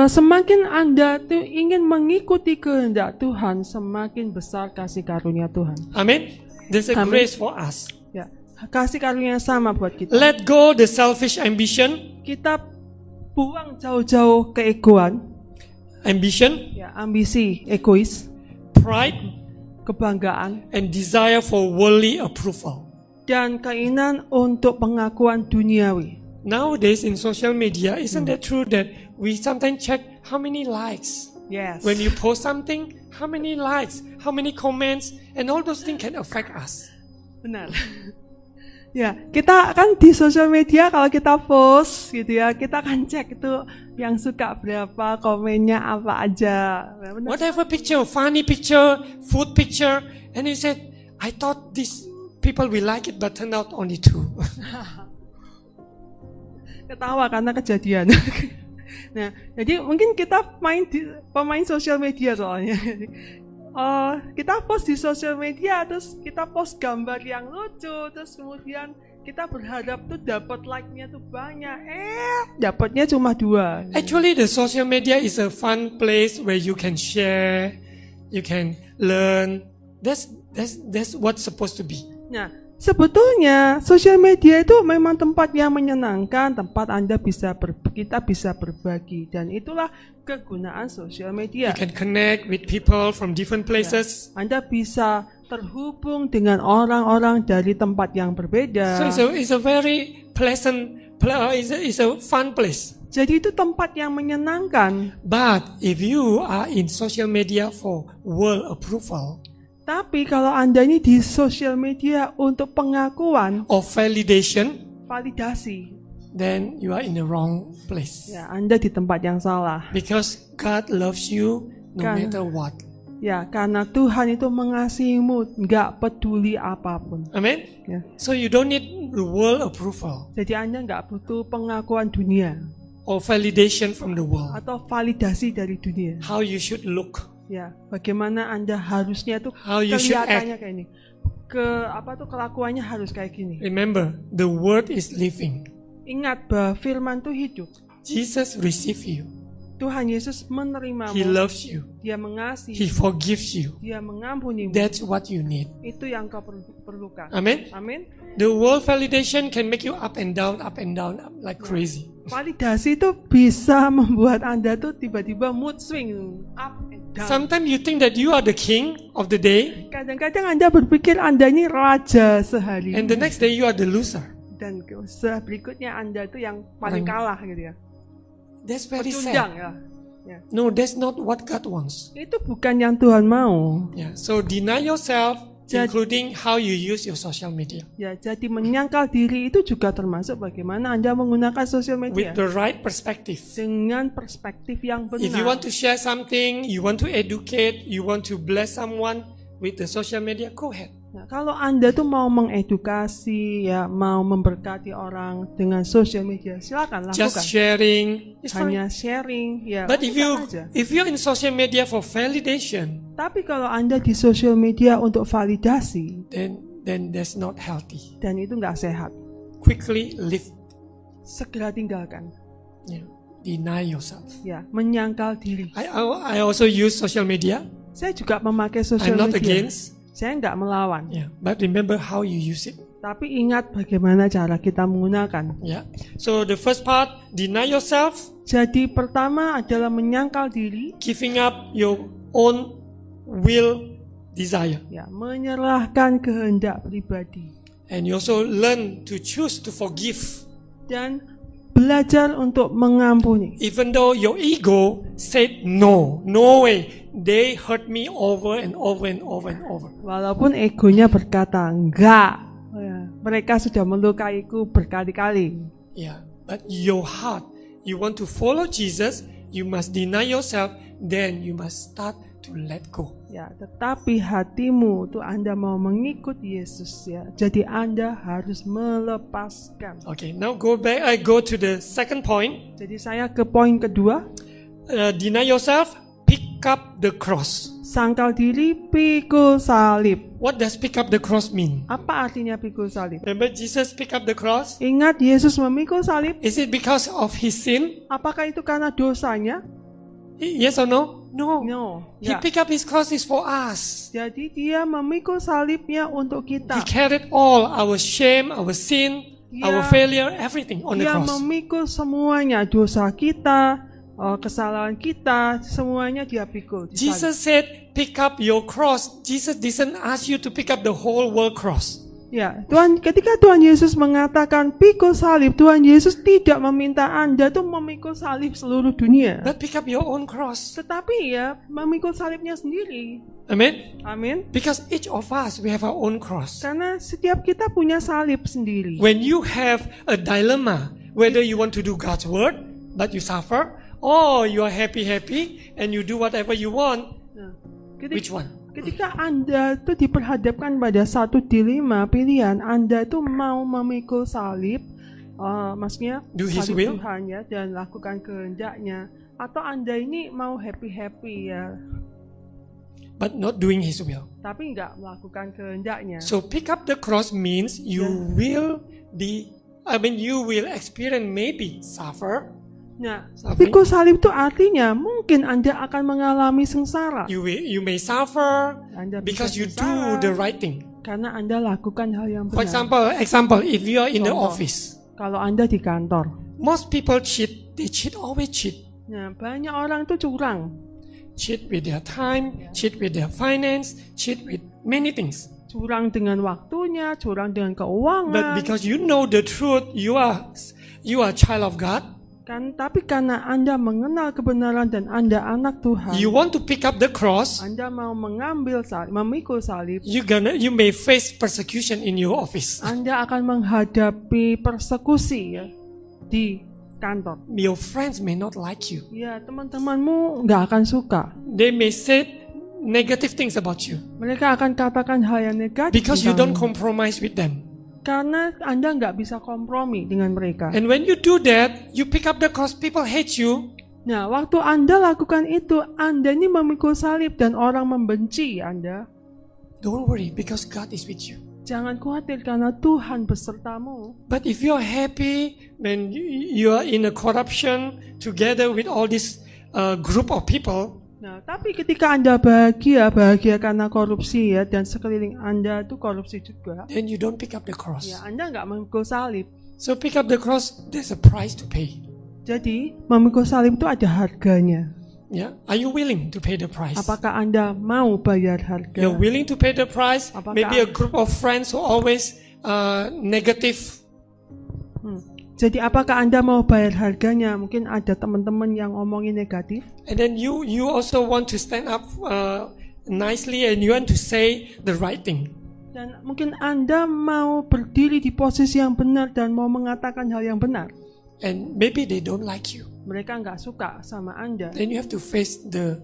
Semakin Anda tuh ingin mengikuti kehendak Tuhan, semakin besar kasih karunia Tuhan. Amen. There's a Amen. grace for us. Ya, kasih karunia yang sama buat kita. Let go the selfish ambition, Kita buang jauh-jauh keegoan, ya, ambisi, egois, pride, kebanggaan, and desire for worldly approval. dan keinginan untuk pengakuan duniawi. Nowadays in social media, isn't that true that we sometimes check how many likes? Yes. When you post something, how many likes, how many comments, and all those things can affect us. Benar. Ya, kita kan di sosial media kalau kita post gitu ya, kita akan cek itu yang suka berapa, komennya apa aja. Benar. Whatever picture, funny picture, food picture, and you said, I thought these people will like it, but turned out only 2. Ketawa karena kejadian. Nah, jadi mungkin kita pemain sosial media soalnya. Kita post di sosial media, terus kita post gambar yang lucu, terus kemudian kita berharap tuh dapat like-nya tuh banyak. Dapatnya cuma 2. Actually, the social media is a fun place where you can share, you can learn. That's what's supposed to be. Nah, Sebetulnya sosial media itu memang tempat yang menyenangkan, tempat kita bisa berbagi, dan itulah kegunaan sosial media. You can connect with people from different places. Anda bisa terhubung dengan orang-orang dari tempat yang berbeda. So it's a very pleasant, it's a fun place. Jadi itu tempat yang menyenangkan. But if you are in social media for world approval Tapi kalau Anda ini di sosial media untuk pengakuan, or validation, validasi, then you are in the wrong place. ya Anda di tempat yang salah. Because God loves you no Kan- matter what. Ya, karena Tuhan itu mengasihimu, nggak peduli apapun. Amen? Ya. So you don't need the world approval Jadi Anda nggak butuh pengakuan dunia or validation from the world. atau validasi dari dunia. How you should look. Ya, bagaimana Anda harusnya tuh How you should kelihatannya kayak ini. Kelakuannya harus kayak gini. Remember, the word is living. Ingat bahwa firman itu hidup. Jesus receive you. Tuhan Yesus He menerimamu. loves you. Dia He mengasihi. forgives you. Dia mengampunimu. That's what you need. Itu yang kau perlukan. Amen? Amin. The world validation can make you up and down like crazy. Validasi itu bisa membuat Anda tuh tiba-tiba mood swing, up and down. Sometimes you think that you are the king of the day, Kadang-kadang Anda berpikir Anda ini raja sehari. and the next day you are the loser. Dan berikutnya Anda itu yang paling kalah gitu ya. That's very Pecundang sad. ya. Ya. No, that's not what God wants. Itu bukan yang Tuhan mau. Yeah. So deny yourself, Jadi- including how you use your social media, Ya, jadi menyangkal diri itu juga termasuk bagaimana Anda menggunakan sosial media with the right perspective. dengan perspektif yang benar. If you want to share something, you want to educate, you want to bless someone with the social media, go ahead. Nah, kalau Anda tuh mau mengedukasi, ya mau memberkati orang dengan sosial media, silakan Just lakukan. sharing is fine. Hanya sharing, ya. But lakukan aja. if you're in social media for validation, Tapi kalau Anda di sosial media untuk validasi, then that's not healthy. dan itu nggak sehat, Quickly leave. segera tinggalkan. Yeah. Deny yourself. Ya, menyangkal diri. I also use social media. Saya juga memakai sosial I'm not media. against. Saya nggak melawan. Yeah. But remember how you use it. Tapi ingat bagaimana cara kita menggunakan. Yeah. So the first part, deny yourself, Jadi pertama adalah menyangkal diri, giving up your own will, desire. ya, menyerahkan kehendak pribadi, And you also learn to choose to forgive. dan belajar untuk mengampuni. Even though your ego said no way, they hurt me over and over and over and over. Walaupun egonya berkata enggak, ya, mereka sudah melukaiku berkali-kali. Yeah, but your heart, you want to follow Jesus, you must deny yourself, then you must start to let go. Ya, tetapi hatimu tuh Anda mau mengikut Yesus, ya. Jadi Anda harus melepaskan. Okay, now go to the second point. Jadi saya ke poin kedua, Deny yourself, pick up the cross. sangkal diri, pikul salib. What does pick up the cross mean? Apa artinya pikul salib? Remember Jesus pick up the cross? Ingat Yesus memikul salib, Is it because of his sin? apakah itu karena dosanya? Yes or no? No. No. He Ya. pick up his cross is for us. Jadi dia memikul salibnya untuk He kita. carried all our shame, our sin, our Yeah. failure, everything on the Dia cross. memikul semuanya, dosa kita, kesalahan kita, semuanya dia pikul. di salib. Jesus said, pick up your cross. Jesus didn't ask you to pick up the whole world cross. Ya, ketika Tuhan Yesus mengatakan pikul salib, Tuhan Yesus tidak meminta Anda tuh memikul salib seluruh dunia. But pick up your own cross. Tetapi ya, memikul salibnya sendiri. Amen? Amin. Because each of us, we have our own cross. Karena setiap kita punya salib sendiri. When you have a dilemma, whether you want to do God's word, but you suffer, or you are happy, and you do whatever you want, Nah, which one? Ketika Anda tuh diperhadapkan pada satu dilema pilihan, Anda tuh mau memikul salib, maksudnya Do His salib will? Tuhan ya, dan lakukan kehendaknya, atau Anda ini mau happy ya, But not doing His will. tapi nggak melakukan kehendaknya. So pick up the cross means you will experience maybe suffer. Nah, Suffering. pikul salib itu artinya mungkin Anda akan mengalami sengsara. You may suffer Anda bisa because you do sengsara the right thing. Karena Anda lakukan hal yang For benar. example, if you are in the Contoh. office, Kalau Anda di kantor, most people cheat. They always cheat. nah banyak orang itu curang. Cheat with their time, cheat with their finance, cheat with many things. Curang dengan waktunya, curang dengan But keuangan. because you know the truth, you are a child of God. Tapi karena Anda mengenal kebenaran dan Anda anak Tuhan, You want to pick up the cross. Anda mau mengambil salib, memikul salib, You may face persecution in your office. Anda akan menghadapi persekusi ya, di kantor. Your friends may not like you. Ya, teman-temanmu nggak akan suka. They may say negative things about you Mereka akan katakan hal yang negatif because you don't tentangmu. compromise with them. Karena Anda nggak bisa kompromi dengan mereka. And when you do that, you pick up the cross, people hate you. Nah, waktu Anda lakukan itu, Anda ini memikul salib dan orang membenci Anda. Don't worry because God is with you. Jangan khawatir karena Tuhan besertamu. But if you're happy when you are in a corruption together with all this group of people, Nah, tapi ketika Anda bahagia karena korupsi ya, dan sekeliling Anda itu korupsi juga, then you don't pick up the cross. ya Anda nggak memikul salib. So pick up the cross, there's a price to pay. Jadi, memikul salib itu ada harganya. Yeah, are you willing to pay the price? Apakah Anda mau bayar harga? You're willing to pay the price? Apakah- Maybe a group of friends who always negative. Jadi apakah Anda mau bayar harganya? Mungkin ada teman-teman yang ngomongin negatif. And then you also want to stand up nicely and you want to say the right thing. Dan mungkin Anda mau berdiri di posisi yang benar dan mau mengatakan hal yang benar. And maybe they don't like you. Mereka nggak suka sama Anda. Then you have to face the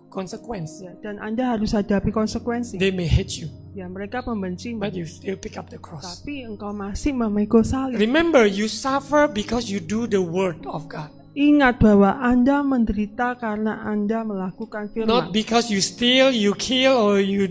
consequence. Ya, dan Anda harus hadapi konsekuensi. They may hate you, Ya, mereka membencimu. but you still pick up the cross. Tapi engkau masih memikul salib. Remember, you suffer because you do the word of God. Ingat bahwa Anda menderita karena Anda melakukan Not firman. because you steal, you kill, or you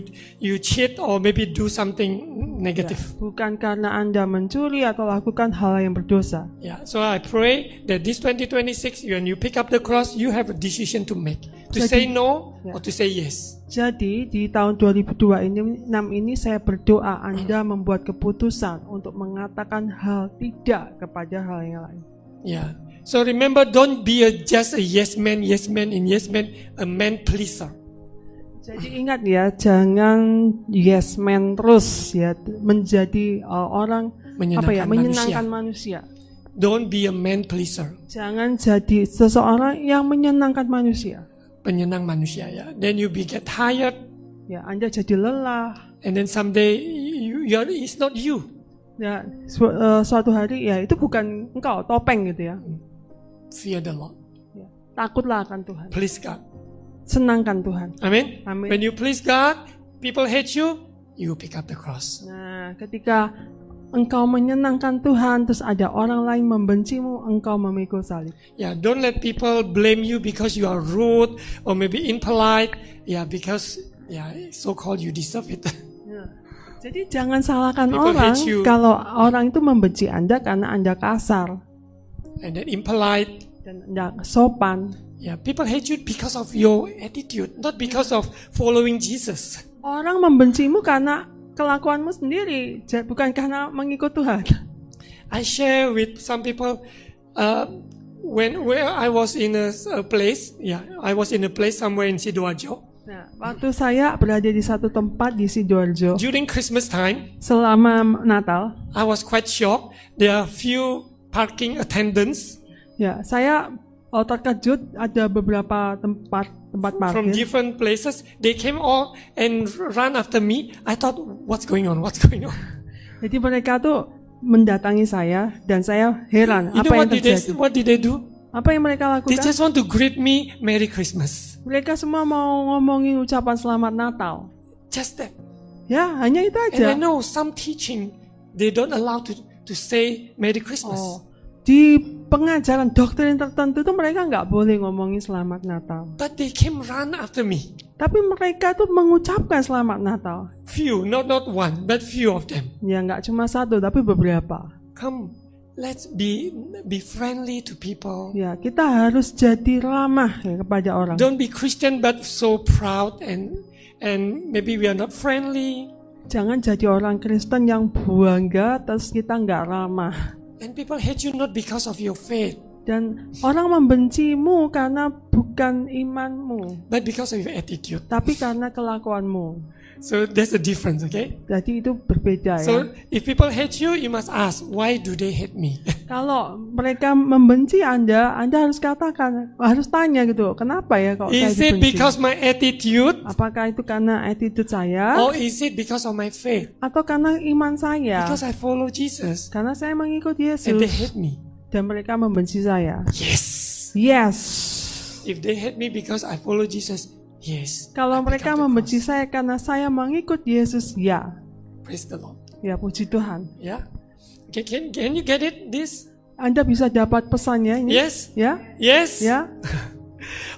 cheat, or maybe do something negative. Bukan karena Anda mencuri atau lakukan hal yang berdosa. Yeah. So I pray that this 2026, when you pick up the cross, you have a decision to make. To say no or to say yes. Jadi di tahun 2026 ini saya berdoa Anda membuat keputusan untuk mengatakan hal tidak kepada hal yang lain. Yeah. So remember, don't be just a yes man, a man pleaser. Jadi ingat ya, jangan yes man terus ya, menjadi orang menyenangkan manusia. Don't be a man pleaser. Jangan jadi seseorang yang menyenangkan manusia. Penyenang manusia, ya. Then you get tired, Ya, Anda jadi lelah. and then someday it's not you. Ya, suatu hari ya itu bukan engkau, topeng gitu ya. Fear the Lord. Ya, takutlah akan Tuhan. Please God. Senangkan Tuhan. Amen. Amen. When you please God, people hate you. You pick up the cross. Nah, ketika engkau menyenangkan Tuhan, terus ada orang lain membencimu, engkau memikul salib. Yeah, don't let people blame you because you are rude or maybe impolite. Yeah, because so-called you deserve it. Ya. Jadi jangan salahkan People orang hate you. kalau orang itu membenci Anda karena Anda kasar And then impolite. dan Anda sopan. Yeah, people hate you because of your attitude, not because of following Jesus. Orang membencimu karena kelakuanmu sendiri, bukan karena mengikut Tuhan. I share with some people where I was in a place. Yeah, I was in a place somewhere in Sidoarjo. Nah, waktu saya berada di satu tempat di Sidoarjo During Christmas time, selama Natal, I was quite shocked. There are few parking attendants ya saya terkejut ada beberapa tempat from parkir. different places. They came all and ran after me. I thought, what's going on? What's going on? Jadi mereka tuh mendatangi saya dan saya heran You apa know yang terjadi. what did they do? Apa yang mereka They lakukan? just want to greet me Merry Christmas. Mereka semua mau ngomongin ucapan selamat Natal. Just that. Ya, hanya itu And I aja. know some teaching they don't allow to say Merry Christmas. Oh, di pengajaran doktrin tertentu tuh mereka nggak boleh ngomongin selamat Natal. But they came run after me. Tapi mereka tuh mengucapkan selamat Natal. Few, not one, but few of them. Ya nggak cuma satu, tapi beberapa. Come, let's be friendly to people. Ya, kita harus jadi ramah ya kepada orang. Don't be Christian but so proud and maybe we are not friendly. Jangan jadi orang Kristen yang bangga terus kita nggak ramah. And people hate you not because of your faith, Dan orang membencimu karena bukan imanmu, but because of your attitude. tapi karena kelakuanmu. So there's a difference, okay? Jadi itu berbeda ya. So if people hate you, you must ask, why do they hate me? Kalau mereka membenci Anda harus katakan, harus tanya gitu, kenapa ya kok saya Is it dibenci? because my attitude, Apakah itu karena attitude saya, or is it because of my faith? atau karena iman saya? Because I follow Jesus, Karena saya mengikut and they Yesus hate me. dan mereka membenci saya. Yes. Yes. If they hate me because I follow Jesus, yes. Kalau I pick mereka up the membenci cross. saya karena saya mengikut Yesus, ya. Praise the Lord. Ya, puji Tuhan. Yeah. Okay, can you get it? This? Anda bisa dapat pesannya ini? Yes. Ya? Yes. Ya?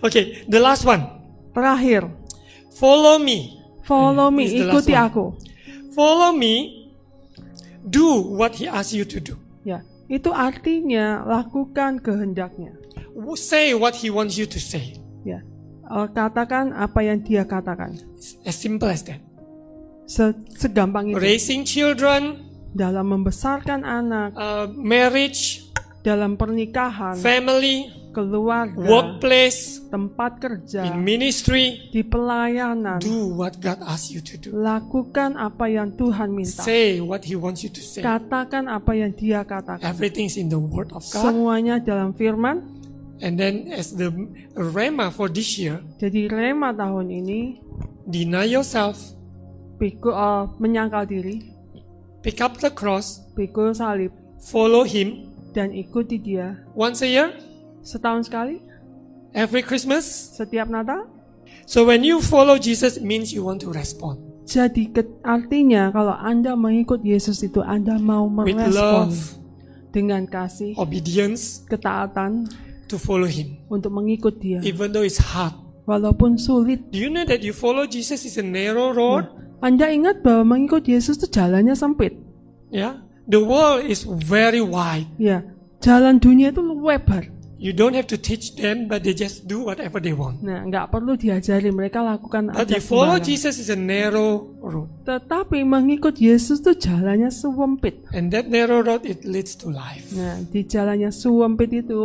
Okay. The last one. Terakhir, Follow me. follow me, This is the ikuti last one. aku. Follow me. Do what He asks you to do. Ya, itu artinya lakukan kehendaknya. Say what He wants you to say. Ya, katakan apa yang Dia katakan. As simple as that. Segampang itu. Raising children, Dalam membesarkan anak, marriage, dalam pernikahan, family, keluarga, workplace, tempat kerja, in ministry. di pelayanan. Do what God asks you to do. Lakukan apa yang Tuhan minta. Say what He wants you to say. Katakan apa yang Dia katakan. Everything's in the Word of God. Semuanya dalam firman. And then as the rema for this year, Jadi rema tahun ini, deny yourself, menyangkal diri, pick up the cross, pikul salib, follow Him dan ikuti Dia. once a year, Setahun sekali, every Christmas. setiap Natal. So when you follow Jesus, it means you want to respond Jadi artinya kalau Anda mengikut Yesus itu Anda mau with merespon love, dengan kasih, obedience ketaatan to follow Him, untuk mengikut Dia. even though it's hard. Walaupun sulit. Do you know that you follow Jesus is a narrow road? Anda ingat bahwa mengikut Yesus itu jalannya sempit. Yeah, the world is very wide. Ya, jalan dunia itu lebar. You don't have to teach them, but they just do whatever they want. Nah, nggak perlu diajari, mereka lakukan But aja you follow sembarang. Jesus is a narrow road. Tetapi mengikut Yesus itu jalannya sempit. And that narrow road, it leads to life. Nah, di jalannya sempit itu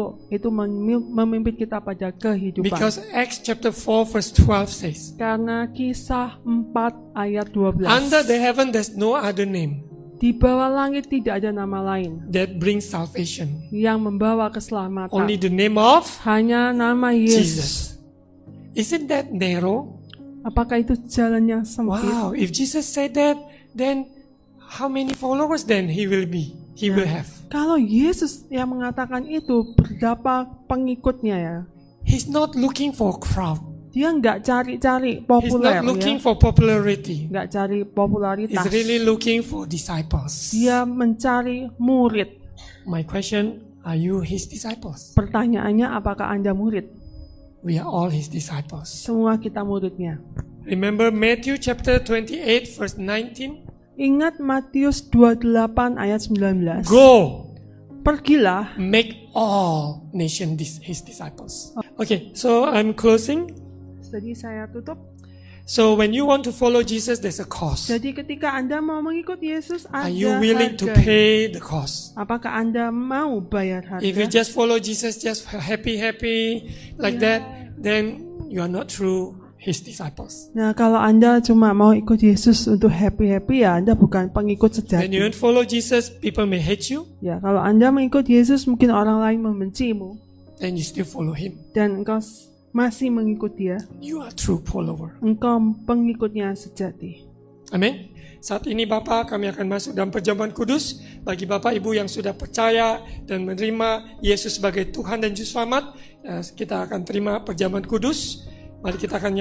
memimpin kita pada kehidupan. Because Acts chapter 4 verse 12 says, Karena Kisah 4 ayat 12. under the heaven there's no other name Di bawah langit tidak ada nama lain that brings salvation. yang membawa keselamatan. Only the name of Hanya nama Yesus. Jesus. Isn't that narrow? Apakah itu jalannya sempit? Wow, if Jesus said that, then how many followers then he will have? Kalau Yesus yang mengatakan itu, berapa pengikutnya ya? He's not looking for a crowd. Dia nggak cari-cari He's populer not looking ya. for popularity. Nggak cari popularitas. He's really looking for disciples. Dia mencari murid. My question, are you his disciples? Pertanyaannya, apakah Anda murid? We are all his disciples. Semua kita muridnya. Remember Matthew chapter 28 verse 19? Ingat Matius 28 ayat 19. Go, Pergilah. make all nations his disciples. Okay, so I'm closing. Jadi saya tutup. So when you want to follow Jesus, there's a cost. Jadi ketika Anda mau mengikut Yesus, Are ada you willing to harga. pay the cost? Apakah Anda mau bayar If you harga? just follow Jesus, just happy like that, then you are not true his disciples. Nah, kalau Anda cuma mau ikut Yesus untuk happy-happy, ya Anda bukan pengikut When you sejati. don't follow Jesus, people may hate you, Ya, kalau Anda mengikut Yesus, mungkin orang lain membencimu. then you still follow him. Dan engkau masih mengikut Dia. You are true follower. Engkau pengikutnya sejati. Amin. Saat ini Bapak, kami akan masuk dalam perjamuan kudus. Bagi Bapak Ibu yang sudah percaya dan menerima Yesus sebagai Tuhan dan Juru Selamat, kita akan terima perjamuan kudus. Mari kita akan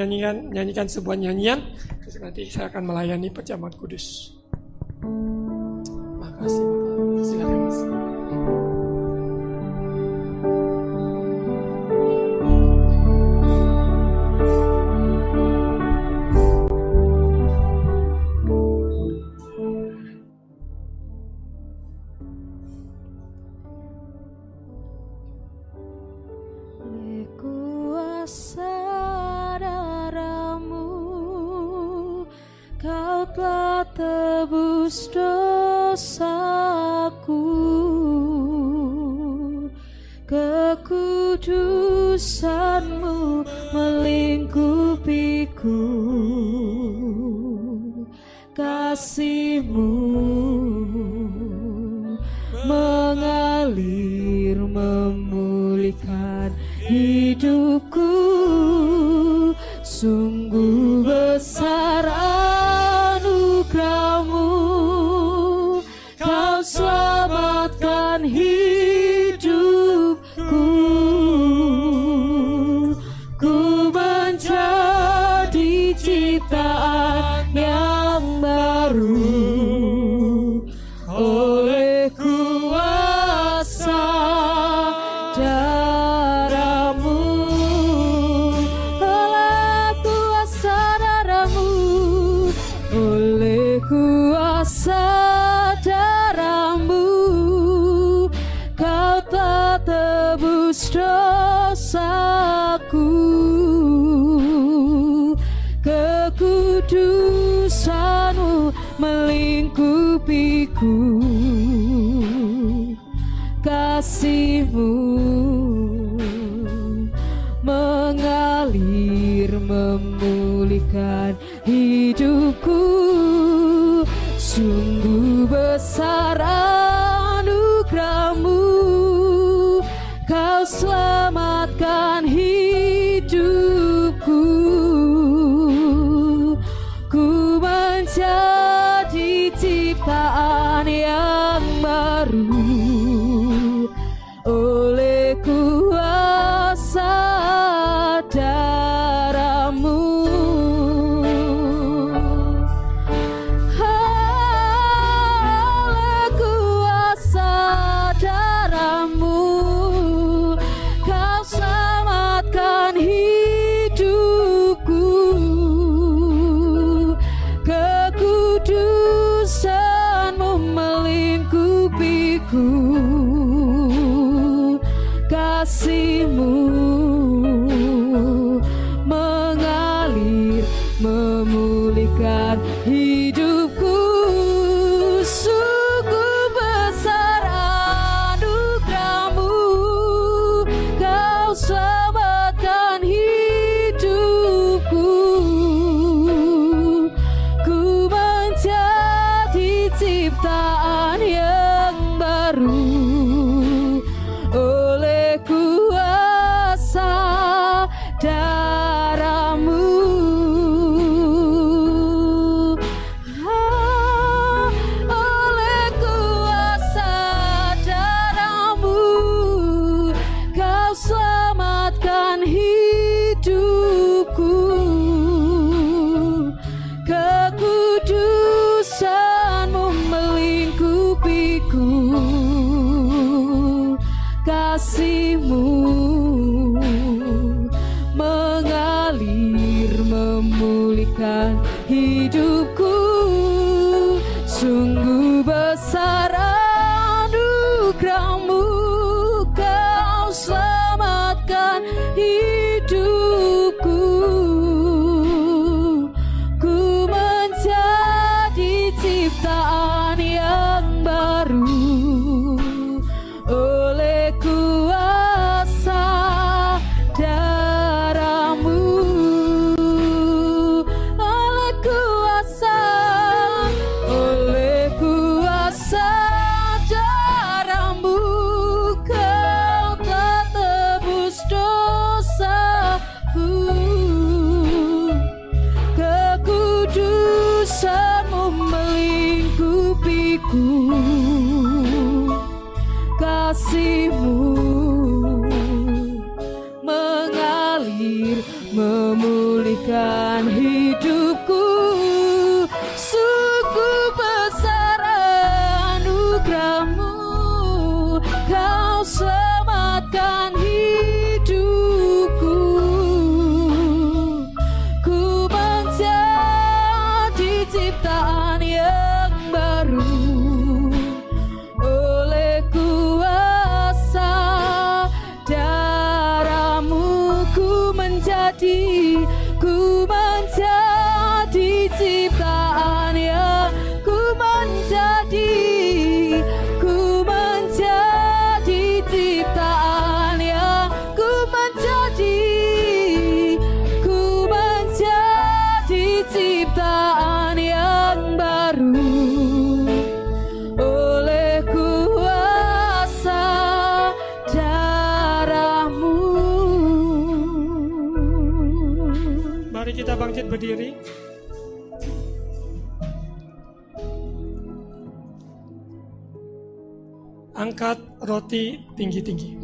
nyanyikan sebuah nyanyian. Terus nanti saya akan melayani perjamuan kudus. Makasih Bapak. Silakan Mas. Kuasa darahmu, kau telah tebus dosaku, kekudusan-Mu melingkupiku, kasih-Mu mengalir memulihkan hidupku. Sungguh besar anugerah-Mu, Kau selamatkan hidupku. Ku menjadi ciptaan yang baru oleh kuasa darah-Mu, oleh kuasa darah-Mu, oleh kuasa darah-Mu, Kau telah tebus dosaku, kekudusan-Mu melingkupiku, kasih-Mu mengalir memulihkan hidupku. Sungguh besar anugerah-Mu, Kau selamatkan hidupku. Ku menjadi ciptaan yang baru oleh kuasa darah-Mu. Oleh kuasa darah-Mu, Kau selamatkan hidupku, kekudusan-Mu melingkupiku, kasih-Mu mengalir memulihkan hidupku. Sungguh besar anugerah-Mu, Kau selamatkan hidupku. Ku menjadi ciptaan yang baru oleh kuasa darah-Mu. Oleh kuasa darah-Mu, Kau selamatkan hidupku, kekudusan-Mu melingkupiku, kasih-Mu mengalir memulihkan hidupku. Sungguh besar anugerah-Mu, Kau selamatkan hidupku. Ku menjadi ciptaan yang baru oleh kuasa darah-Mu, oleh kuasa darah-Mu, Kau telah tebus dosaku, kekudusan-Mu melingkupiku, kasih-Mu mengalir memulihkan hidupku. Sungguh besar anugerah-Mu, Kau selamatkan hidupku. Ku menjadi ciptaan yang baru oleh kuasa darah-Mu. Ku menjadi Mari kita bangkit berdiri. Angkat roti tinggi-tinggi.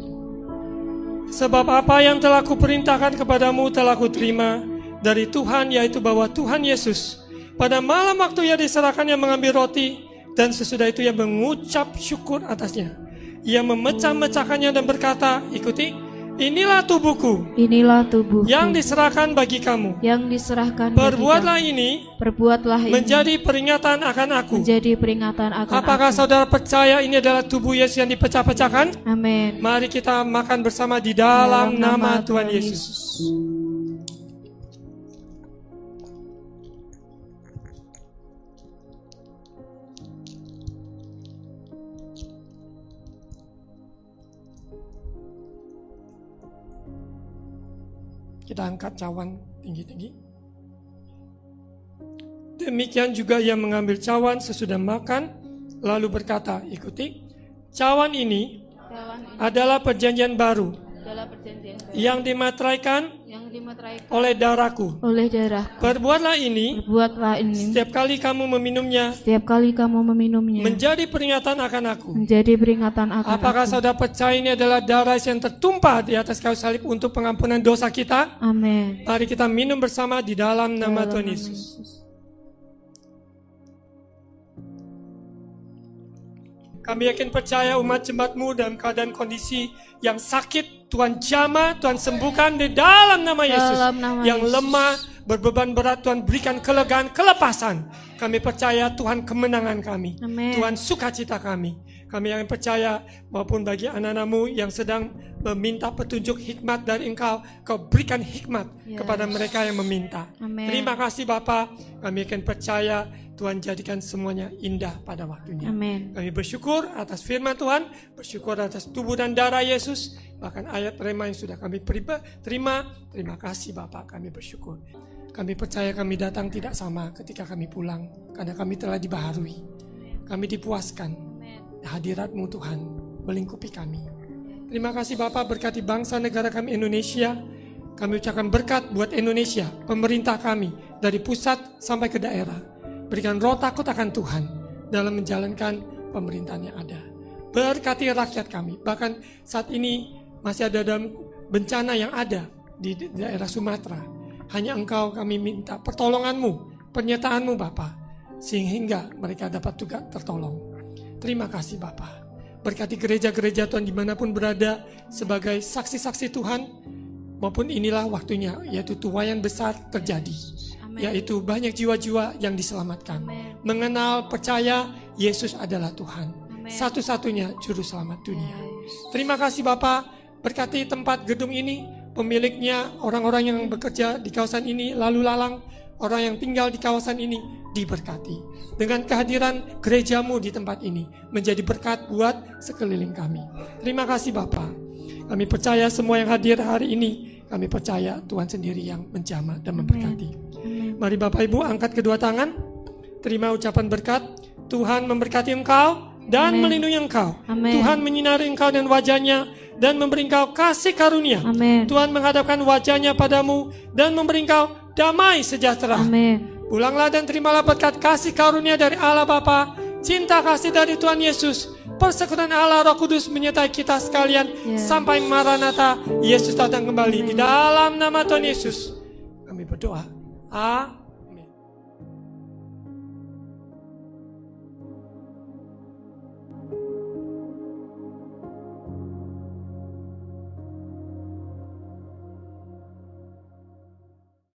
Sebab apa yang telah kuperintahkan kepadamu telah kuterima dari Tuhan, yaitu bahwa Tuhan Yesus pada malam waktu ia diserahkan, yang mengambil roti, dan sesudah itu ia mengucap syukur atasnya. Ia memecah-mecahkannya dan berkata, ikuti, inilah tubuhku yang diserahkan bagi kamu. Perbuatlah ini menjadi peringatan akan aku. Apakah saudara percaya ini adalah tubuh Yesus yang dipecah-pecahkan? Amin. Mari kita makan bersama di dalam nama Tuhan Yesus. Kita angkat cawan tinggi-tinggi. Demikian juga ia mengambil cawan sesudah makan, lalu berkata, ikuti, cawan ini adalah perjanjian baru yang dimateraikan oleh darahku. Perbuatlah ini setiap kali kamu meminumnya menjadi peringatan akan aku. Apakah saudara percaya ini adalah darah yang tertumpah di atas kayu salib untuk pengampunan dosa kita? Amin. Mari kita minum bersama di dalam nama Tuhan Yesus. Kami yakin percaya umat jemaat-Mu dalam keadaan kondisi yang sakit, Tuhan jamah, Tuhan sembuhkan di dalam nama Yesus. Yang lemah, berbeban berat, Tuhan berikan kelegaan, kelepasan. Kami percaya Tuhan kemenangan kami. Amen. Tuhan sukacita kami. Kami yang percaya maupun bagi anak-anak-Mu yang sedang meminta petunjuk hikmat dari Engkau, Kau berikan hikmat kepada mereka yang meminta. Amen. Terima kasih Bapa. Kami akan percaya Tuhan jadikan semuanya indah pada waktunya. Amin. Kami bersyukur atas firman Tuhan, bersyukur atas tubuh dan darah Yesus, bahkan ayat rema yang sudah kami terima. Terima kasih Bapak, kami bersyukur. Kami percaya kami datang tidak sama ketika kami pulang, karena kami telah dibaharui. Kami dipuaskan. Hadirat-Mu Tuhan melingkupi kami. Terima kasih Bapak, berkati bangsa negara kami Indonesia. Kami ucapkan berkat buat Indonesia, pemerintah kami, dari pusat sampai ke daerah. Berikan roh takut akan Tuhan dalam menjalankan pemerintahan yang ada. Berkati rakyat kami. Bahkan saat ini masih ada dalam bencana yang ada di daerah Sumatera. Hanya Engkau kami minta pertolongan-Mu, penyertaan-Mu Bapa, sehingga mereka dapat juga tertolong. Terima kasih Bapa. Berkati gereja-gereja Tuhan dimanapun berada sebagai saksi-saksi Tuhan, maupun inilah waktunya, yaitu tuaian besar terjadi. Yaitu banyak jiwa-jiwa yang diselamatkan. Amen. Mengenal, percaya Yesus adalah Tuhan. Amen. Satu-satunya juru selamat dunia. Terima kasih Bapak, berkati tempat gedung ini, pemiliknya, orang-orang yang bekerja di kawasan ini, lalu lalang, orang yang tinggal di kawasan ini, diberkati. Dengan kehadiran gereja-Mu di tempat ini, menjadi berkat buat sekeliling kami. Terima kasih Bapak. Kami percaya semua yang hadir hari ini, kami percaya Tuhan sendiri yang menjamah dan memberkati. Mari Bapak Ibu angkat kedua tangan, terima ucapan berkat. Tuhan memberkati engkau dan melindungi engkau. Amen. Tuhan menyinari engkau dan wajahnya dan memberi engkau kasih karunia. Amen. Tuhan menghadapkan wajahnya padamu dan memberi engkau damai sejahtera. Amen. Pulanglah dan terimalah berkat kasih karunia dari Allah Bapa, cinta kasih dari Tuhan Yesus, persekutuan Allah Roh Kudus menyertai kita sekalian sampai Maranatha, Yesus datang kembali. Di dalam nama Tuhan Yesus kami berdoa. Amin.